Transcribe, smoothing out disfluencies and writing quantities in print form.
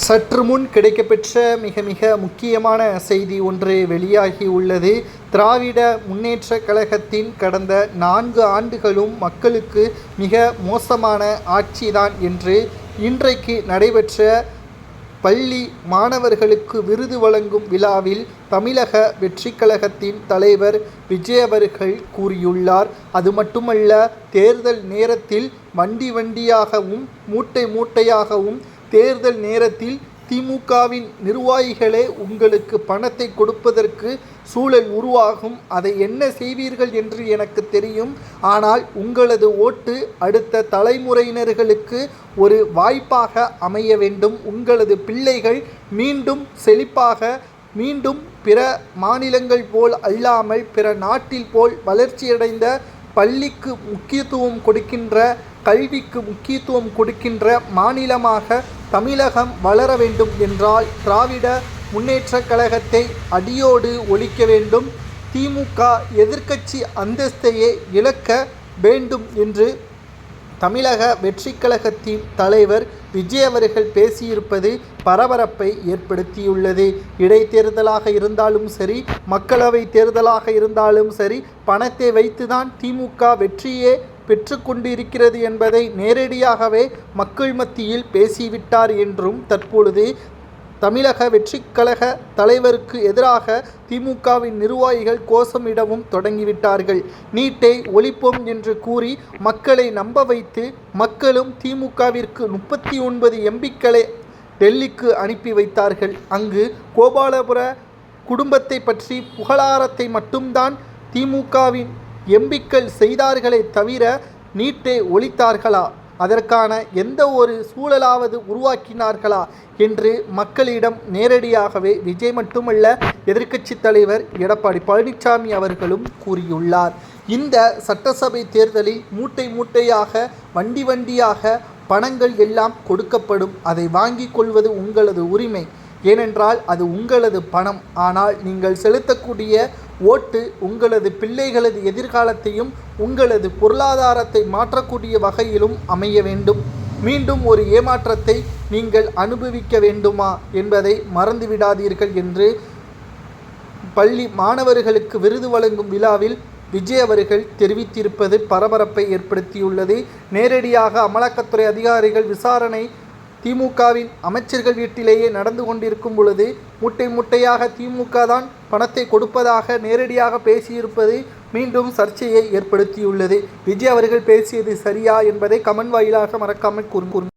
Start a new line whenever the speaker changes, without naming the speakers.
சற்று முன் கிடைக்கப்பெற்ற மிக மிக முக்கியமான செய்தி ஒன்று வெளியாகி உள்ளது. திராவிட முன்னேற்ற கழகத்தின் கடந்த 4 ஆண்டுகளும் மக்களுக்கு மிக மோசமான ஆட்சிதான் என்று இன்றைக்கு நடைபெற்ற பள்ளி மாணவர்களுக்கு விருது வழங்கும் விழாவில் தமிழக வெற்றி கழகத்தின் தலைவர் விஜய் அவர்கள் கூறியுள்ளார். அது மட்டுமல்ல, தேர்தல் நேரத்தில் வண்டி வண்டியாகவும் மூட்டை மூட்டையாகவும் தேர்தல் நேரத்தில் திமுகவின் நிர்வாகிகளே உங்களுக்கு பணத்தை கொடுப்பதற்கு சூழல் உருவாகும். அதை என்ன செய்வீர்கள் என்று எனக்கு தெரியும். ஆனால் உங்களது ஓட்டு அடுத்த தலைமுறையினர்களுக்கு ஒரு வாய்ப்பாக அமைய வேண்டும். உங்களது பிள்ளைகள் மீண்டும் செழிப்பாக, மீண்டும் பிற மாநிலங்கள் போல் அல்லாமல் பிற நாட்டில் போல் வளர்ச்சியடைந்த பள்ளிக்கு முக்கியத்துவம் கொடுக்கின்ற, கல்விக்கு முக்கியத்துவம் கொடுக்கின்ற மாநிலமாக தமிழகம் வளர வேண்டும் என்றால் திராவிட முன்னேற்ற கழகத்தை அடியோடு ஒழிக்க வேண்டும். திமுக எதிர்க்கட்சி அந்தஸ்தையே இழக்க வேண்டும் என்று தமிழக வெற்றி கழகத்தின் தலைவர் விஜய் அவர்கள் பேசியிருப்பது பரபரப்பை ஏற்படுத்தியுள்ளது. இடைத்தேர்தலாக இருந்தாலும் சரி, மக்களவை தேர்தலாக இருந்தாலும் சரி, பணத்தை வைத்துதான் திமுக வெற்றியே பெற்றுக்கொண்டிருக்கிறது என்பதை நேரடியாகவே மக்கள் மத்தியில் பேசிவிட்டார் என்றும் தற்பொழுது தமிழக வெற்றி கழக தலைவருக்கு எதிராக திமுகவின் நிர்வாகிகள் கோஷமிடவும் தொடங்கிவிட்டார்கள். நீட்டை ஒழிப்போம் என்று கூறி மக்களை நம்ப வைத்து மக்களும் திமுகவிற்கு 39 எம்பிக்களை டெல்லிக்கு அனுப்பி வைத்தார்கள். அங்கு கோபாலபுர குடும்பத்தை பற்றி புகழாரத்தை மட்டும்தான் திமுகவின் எம்பிக்கள் செய்தார்களே தவிர நீட்டை ஒழித்தார்களா, அதற்கான எந்த ஒரு சூழலாவது உருவாக்கினார்களா என்று மக்களிடம் நேரடியாகவே விஜய் மட்டுமல்ல, எதிர்க்கட்சி தலைவர் எடப்பாடி பழனிசாமி அவர்களும் கூறியுள்ளார். இந்த சட்டசபை தேர்தலில் மூட்டை மூட்டையாக, வண்டி வண்டியாக பணங்கள் எல்லாம் கொடுக்கப்படும். அதை வாங்கி கொள்வது உங்களது உரிமை. ஏனென்றால் அது உங்களது பணம். ஆனால் நீங்கள் செலுத்தக்கூடிய ஓட்டு உங்களது பிள்ளைகளது எதிர்காலத்தையும் உங்களது பொருளாதாரத்தை மாற்றக்கூடிய வகையிலும் அமைய வேண்டும். மீண்டும் ஒரு ஏமாற்றத்தை நீங்கள் அனுபவிக்க வேண்டுமா என்பதை மறந்துவிடாதீர்கள் என்று பள்ளி மாணவர்களுக்கு விருது வழங்கும் விழாவில் விஜய் அவர்கள் தெரிவித்திருப்பது பரபரப்பை ஏற்படுத்தியுள்ளது. நேரடியாக அமலாக்கத்துறை அதிகாரிகள் விசாரணை திமுகவின் அமைச்சர்கள் வீட்டிலேயே நடந்து கொண்டிருக்கும் பொழுது மூட்டை மூட்டையாக திமுக தான் பணத்தை கொடுப்பதாக நேரடியாக பேசியிருப்பது மீண்டும் சர்ச்சையை ஏற்படுத்தியுள்ளது. விஜய் அவர்கள் பேசியது சரியா என்பதை கமெண்ட் வாயிலாக மறக்காமல் கூறுங்கள்.